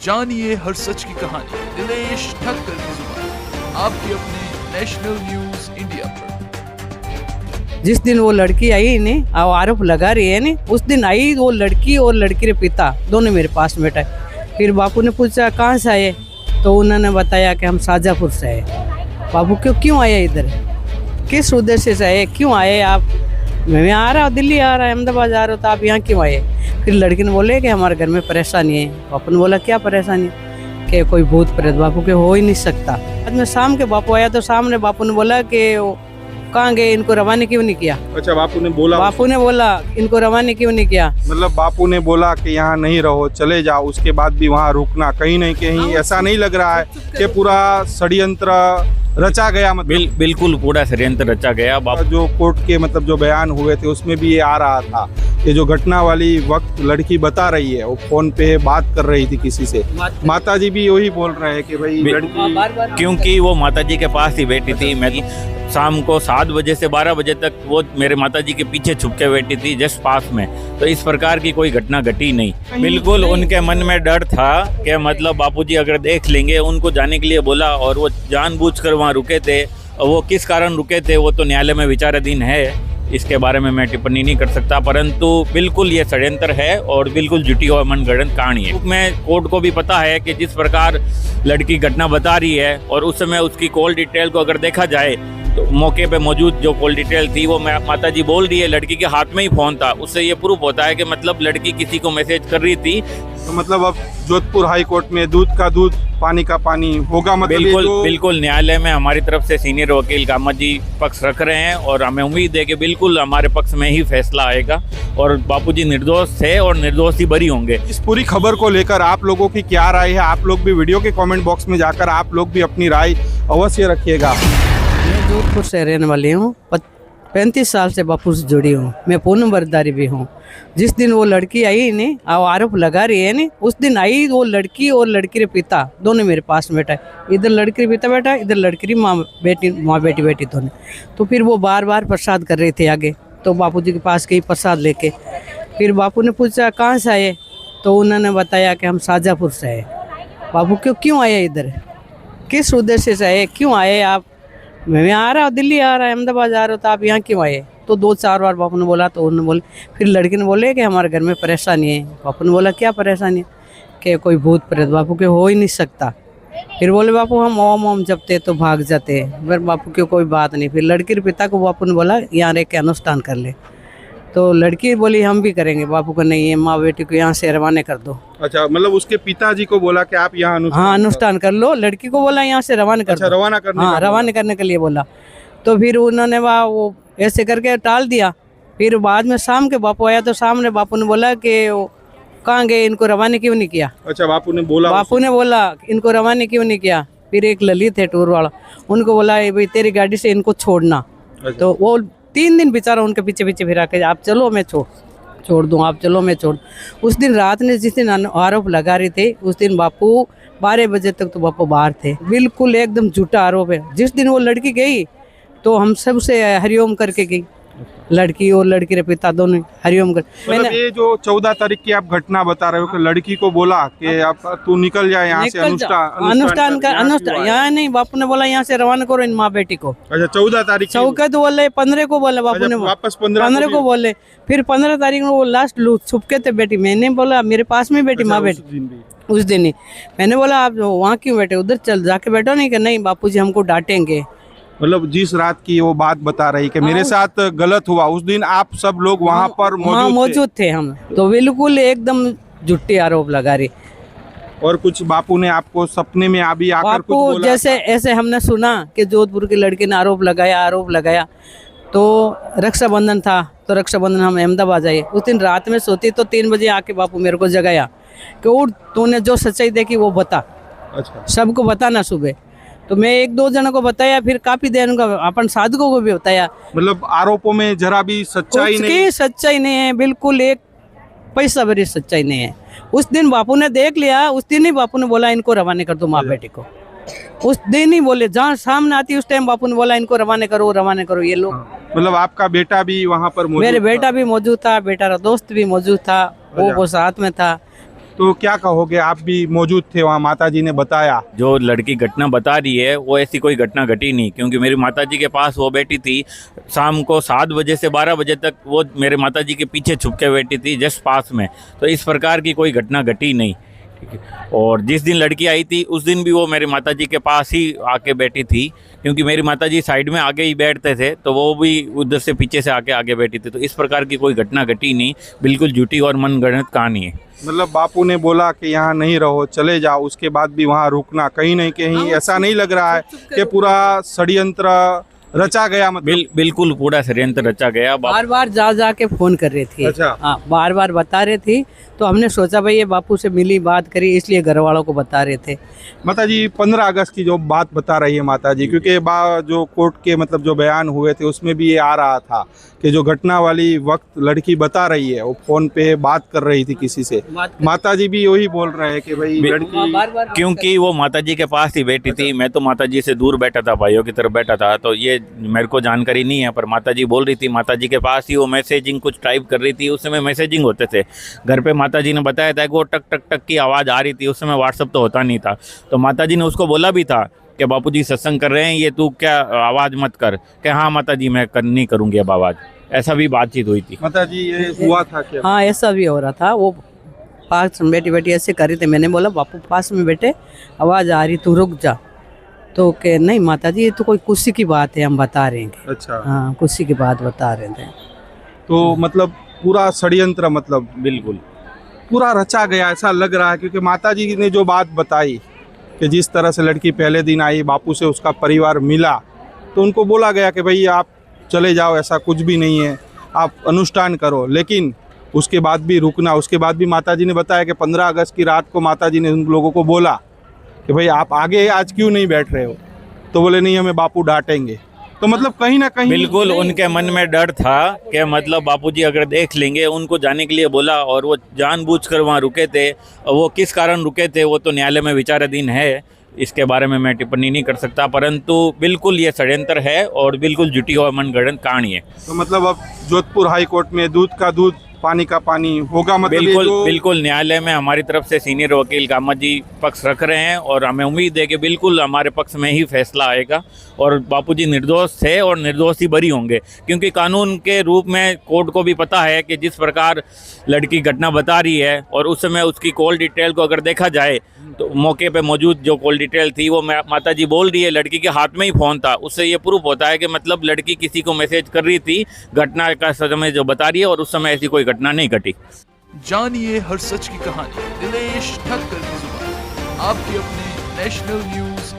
जानिए हर सच की कहानी दिनेश ठक्कर की जुबान आपके अपने नेशनल न्यूज इंडिया पर। जिस दिन वो लड़की आई नहीं और आरोप लगा रही है नहीं, उस दिन आई वो लड़की और लड़की के पिता दोनों मेरे पास बैठा है। फिर बापू ने पूछा कहाँ से आए, तो उन्होंने बताया कि हम शाहजहाँपुर से आए। बापू क्यों आए इधर, किस उद्देश्य से आए, क्यों आए आप? मैं आ रहा हूँ, दिल्ली आ रहा है, अहमदाबाद जा रहा हूँ, तो आप यहाँ क्यों आए? फिर लड़की ने बोले कि हमारे घर में परेशानी है। बापू ने बोला क्या परेशानी? कि कोई भूत प्रेत। बापू के हो ही नहीं सकता। आज मैं शाम के बापू आया तो सामने बापू ने बोला कि कहाँ गए, इनको रवाना क्यों नहीं किया? अच्छा, बापू ने बोला इनको रवाना क्यों नहीं किया? मतलब बापू ने बोला कि यहाँ नहीं रहो, चले जाओ, उसके बाद भी वहाँ रुकना। कहीं नहीं कहीं ऐसा नहीं लग रहा है कि पूरा षड्यंत्र रचा गया? मतलब बिल्कुल पूरा षड्यंत्र रचा गया। जो कोर्ट के मतलब जो बयान हुए थे उसमें भी ये आ रहा था कि जो घटना वाली वक्त लड़की बता रही है, वो फोन पे बात कर रही थी किसी से। माताजी भी वही बोल रहे हैं कि भाई लड़की, क्योंकि वो माताजी के पास ही बैठी थी। मैं शाम को 7 बजे से 12 बजे तक वो मेरे माताजी के पीछे छुप के बैठी थी, जस्ट पास में। तो इस प्रकार की कोई घटना घटी नहीं। बिल्कुल उनके मन में डर था कि मतलब बापूजी अगर देख लेंगे। उनको जाने के लिए बोला और वो जानबूझकर वहाँ रुके थे। और वो किस कारण रुके थे वो तो न्यायालय में विचाराधीन है, इसके बारे में मैं टिप्पणी नहीं कर सकता। परंतु बिल्कुल ये षड्यंत्र है और बिल्कुल जुटी हुई मनगढ़ंत कहानी है। मैं कोर्ट को भी पता है कि जिस प्रकार लड़की घटना बता रही है और उस समय उसकी कॉल डिटेल को अगर देखा जाए तो मौके पे मौजूद जो कॉल डिटेल थी वो माताजी बोल रही है लड़की के हाथ में ही फोन था। उससे ये प्रूफ होता है कि मतलब लड़की किसी को मैसेज कर रही थी। तो मतलब अब जोधपुर हाई कोर्ट में दूध का दूध पानी का पानी होगा। मतलब बिल्कुल न्यायालय में हमारी तरफ से सीनियर वकील कामत जी पक्ष रख रहे हैं और हमें उम्मीद है कि बिल्कुल हमारे पक्ष में ही फैसला आएगा और बापूजी निर्दोष थे और निर्दोष ही बरी होंगे। इस पूरी खबर को लेकर आप लोगों की क्या राय है? आप लोग भी वीडियो के कमेंट बॉक्स में जाकर आप लोग भी अपनी राय अवश्य रखिएगा। मैं जोधपुर से रहने वाली हूँ, 35 साल से बापू से जुड़ी हूँ। मैं पूर्ण वर्दारी भी हूँ। जिस दिन वो लड़की आई नहीं और आरोप लगा रही है नहीं, उस दिन आई वो लड़की और लड़की के पिता दोनों मेरे पास बैठा है। इधर लड़की के पिता बैठा, इधर लड़की की माँ बेटी दोनों। तो फिर वो बार बार प्रसाद कर रहे थे आगे, तो बापूजी के पास गई प्रसाद लेके। फिर बापू ने पूछा कहाँ से आए, तो उन्होंने बताया कि हम शाहजहाँपुर से आए। बापू क्यों आए इधर, किस उद्देश्य से आए, क्यों आए आप? मैं आ रहा हूँ, दिल्ली आ रहा है, अहमदाबाद जा रहा हूँ, तो आप यहाँ क्यों आए? तो 2-4 बार बापू ने बोला, तो उन्होंने बोले। फिर लड़की ने बोले कि हमारे घर में परेशानी है। बापू ने बोला क्या परेशानी है? कि कोई भूत प्रेत। बापू के हो ही नहीं सकता। फिर बोले बापू हम ओम जपते तो भाग जाते हैं। फिर बापू की कोई बात नहीं। फिर लड़की के पिता को बापू ने बोला यहाँ रह के अनुष्ठान कर ले। तो लड़की बोली हम भी करेंगे। बापू को नहीं है, माँ बेटी को यहाँ से रवाना कर दो। अच्छा, मतलब उसके पिताजी को बोला कि आप यहाँ अनुष्ठान कर लो। लड़की को बोला यहाँ से रवाना कर दो। रवाना करने रवाना करने के लिए बोला। तो फिर उन्होंने वो ऐसे करके टाल दिया। फिर बाद में शाम के बापू आया तो सामने बापू ने बोला कि कहाँ गए, इनको रवाना क्यों नहीं किया? अच्छा, बापू ने बोला इनको रवाना क्यों नहीं किया? फिर एक ललित है टूर वाला, उनको बोला भाई तेरी गाड़ी से इनको छोड़ना। तो वो 3 दिन बेचारा उनके पीछे फिरा के आप चलो मैं छोड़ दूँ, आप चलो मैं छोड़। उस दिन रात ने जिस दिन आरोप लगा रहे थे उस दिन बापू 12 बजे तक तो बापू बाहर थे। बिल्कुल एकदम झूठा आरोप है। जिस दिन वो लड़की गई तो हम सबसे हरिओम करके गई, लड़की और लड़की के पिता दोनों हरिओम कर। मतलब ये जो 14 तारीख की आप घटना बता रहे हो कि लड़की को बोला कि आप तू निकल जाए यहाँ से, अनुष्ठान यहाँ नहीं। बापू ने बोला यहाँ से रवाना करो इन माँ बेटी को। अच्छा, 14 तारीख चौकत बोले, 15 को बोले बापू ने, वापस 15 को बोले। फिर 15 तारीख में वो लास्ट छुपके थे बेटी। मैंने बोला मेरे पास में बेटी माँ बेटी उस दिन ही। मैंने बोला आप वहाँ क्यों बैठे, उधर चल जाके बैठो। नहीं कि नहीं बापूजी हमको डांटेंगे। मतलब जिस रात की वो बात बता रही कि मेरे साथ गलत हुआ, उस दिन आप सब लोग वहाँ पर मौजूद थे हम। तो बिल्कुल एकदम झूठी आरोप लगा रही। और कुछ बापू ने आपको सपने में अभी आकर कुछ बोला? जैसे ऐसे हमने सुना कि जोधपुर की लड़की ने आरोप लगाया। तो रक्षाबंधन था, तो रक्षाबंधन हम अहमदाबाद आए। उस दिन रात में सोती तो 3 बजे आके बापू मेरे को जगाया कि उठ, तूने जो सच्चाई देखी वो बता। अच्छा, सबको बताना सुबह। तो मैं 1-2 जनों को बताया, फिर काफी देर का अपन साधकों को भी बताया। मतलब आरोपों में जरा भी सच्चाई नहीं है, बिल्कुल एक पैसा भरी सच्चाई नहीं है। उस दिन बापू ने देख लिया, उस दिन ही बापू ने बोला इनको रवाना कर दो माँ बेटी को। उस दिन ही बोले, जहाँ सामने आती उस टाइम बापू ने बोला इनको रवाना करो ये लोग। मतलब आपका बेटा भी वहाँ पर मौजूद? मेरे बेटा भी मौजूद था, बेटा का दोस्त भी मौजूद था, वो साथ में था। तो क्या कहोगे, आप भी मौजूद थे वहाँ, माता जी ने बताया। जो लड़की घटना बता रही है वो ऐसी कोई घटना घटी नहीं, क्योंकि मेरी माताजी के पास वो बैठी थी शाम को 7 बजे से 12 बजे तक, वो मेरे माताजी के पीछे छुप के बैठी थी जस्ट पास में। तो इस प्रकार की कोई घटना घटी नहीं। ठीक है। और जिस दिन लड़की आई थी उस दिन भी वो मेरे माताजी के पास ही आके बैठी थी, क्योंकि मेरी माताजी साइड में आगे ही बैठते थे, तो वो भी उधर से पीछे से आगे बैठी थी। तो इस प्रकार की कोई घटना घटी नहीं, बिल्कुल झूठी और मनगढ़ंत कहानी है। मतलब बापू ने बोला कि यहाँ नहीं रहो, चले जाओ, उसके बाद भी वहाँ रुकना, कहीं नहीं कहीं ऐसा नहीं लग रहा है कि पूरा षड्यंत्र रचा गया? मतलब बिल्कुल पूरा षड्यंत्र रचा गया। बार बार जा के फोन कर रही थी। अच्छा। हाँ, बार बार बता रही थी, तो हमने सोचा भाई ये बापू से मिली, बात करी, इसलिए घर वालों को बता रहे थे। माता जी 15 अगस्त की जो बात बता रही है माता जी, क्योंकि जो कोर्ट के मतलब जो बयान हुए थे उसमें भी ये आ रहा था कि जो घटना वाली वक्त लड़की बता रही है वो फोन पे बात कर रही थी किसी से। माता जी भी वही बोल रहे हैं कि भाई लड़की, क्योंकि वो माताजी के पास ही बैठी थी, मैं तो माताजी से दूर बैठा था, भाइयों की तरफ बैठा था, तो ये मेरे को जानकारी नहीं है। पर माताजी बोल रही थी माताजी के पास ही वो मैसेजिंग कुछ टाइप कर रही थी, उस समय मैसेजिंग होते थे घर पे। माताजी ने बताया था कि वो टक टक टक की आवाज़ आ रही थी, उस समय व्हाट्सअप तो होता नहीं था। तो माताजी ने उसको बोला भी था कि बापूजी सत्संग कर रहे हैं, ये तू क्या आवाज़ मत कर, कि हाँ माताजी मैं नहीं करूँगी अब आवाज़। ऐसा भी बातचीत हुई थी। माता जी ये हुआ था क्या? हाँ, ऐसा भी हो रहा था। वो पास में बैठी बैठी ऐसे कर रही थी, मैंने बोला बापू पास में बैठे, आवाज़ आ रही, तू रुक जा। तो के नहीं माताजी ये तो कोई खुशी की बात है, हम बता रहे हैं। अच्छा। हाँ, खुशी की बात बता रहे थे। तो मतलब पूरा षड्यंत्र, मतलब बिल्कुल पूरा रचा गया ऐसा लग रहा है, क्योंकि माताजी ने जो बात बताई कि जिस तरह से लड़की पहले दिन आई, बापू से उसका परिवार मिला, तो उनको बोला गया कि भाई आप चले जाओ, ऐसा कुछ भी नहीं है, आप अनुष्ठान करो, लेकिन उसके बाद भी रुकना। उसके बाद भी माताजी ने बताया कि 15 अगस्त की रात को माताजी ने उन लोगों को बोला कि भाई आप आगे आज क्यों नहीं बैठ रहे हो, तो बोले नहीं हमें बापू डांटेंगे। तो मतलब कहीं ना कहीं बिल्कुल उनके मन में डर था कि मतलब बापूजी अगर देख लेंगे, उनको जाने के लिए बोला और वो जानबूझकर वहाँ रुके थे। वो किस कारण रुके थे वो तो न्यायालय में विचाराधीन है, इसके बारे में मैं टिप्पणी नहीं कर सकता, परंतु बिल्कुल ये षड्यंत्र है और बिल्कुल झूठी और मनगढ़ंत कहानी है। तो मतलब अब जोधपुर हाई कोर्ट में दूध का दूध पानी का पानी होगा, मतलब बिल्कुल बिल्कुल न्यायालय में हमारी तरफ से सीनियर वकील कामत जी पक्ष रख रहे हैं और हमें उम्मीद है कि बिल्कुल हमारे पक्ष में ही फैसला आएगा और बापूजी निर्दोष थे और निर्दोष ही बरी होंगे, क्योंकि कानून के रूप में कोर्ट को भी पता है कि जिस प्रकार लड़की घटना बता रही है और उस समय उसकी कॉल डिटेल को अगर देखा जाए तो मौके पे मौजूद जो कॉल डिटेल थी वो माताजी बोल रही है लड़की के हाथ में ही फ़ोन था, उससे ये प्रूफ होता है कि मतलब लड़की किसी को मैसेज कर रही थी, घटना का समय जो बता रही है और उस समय ऐसी कोई घटना नहीं घटी। जानिए हर सच की कहानी दिनेश ठक्कर की जुबान, आपके अपने नेशनल न्यूज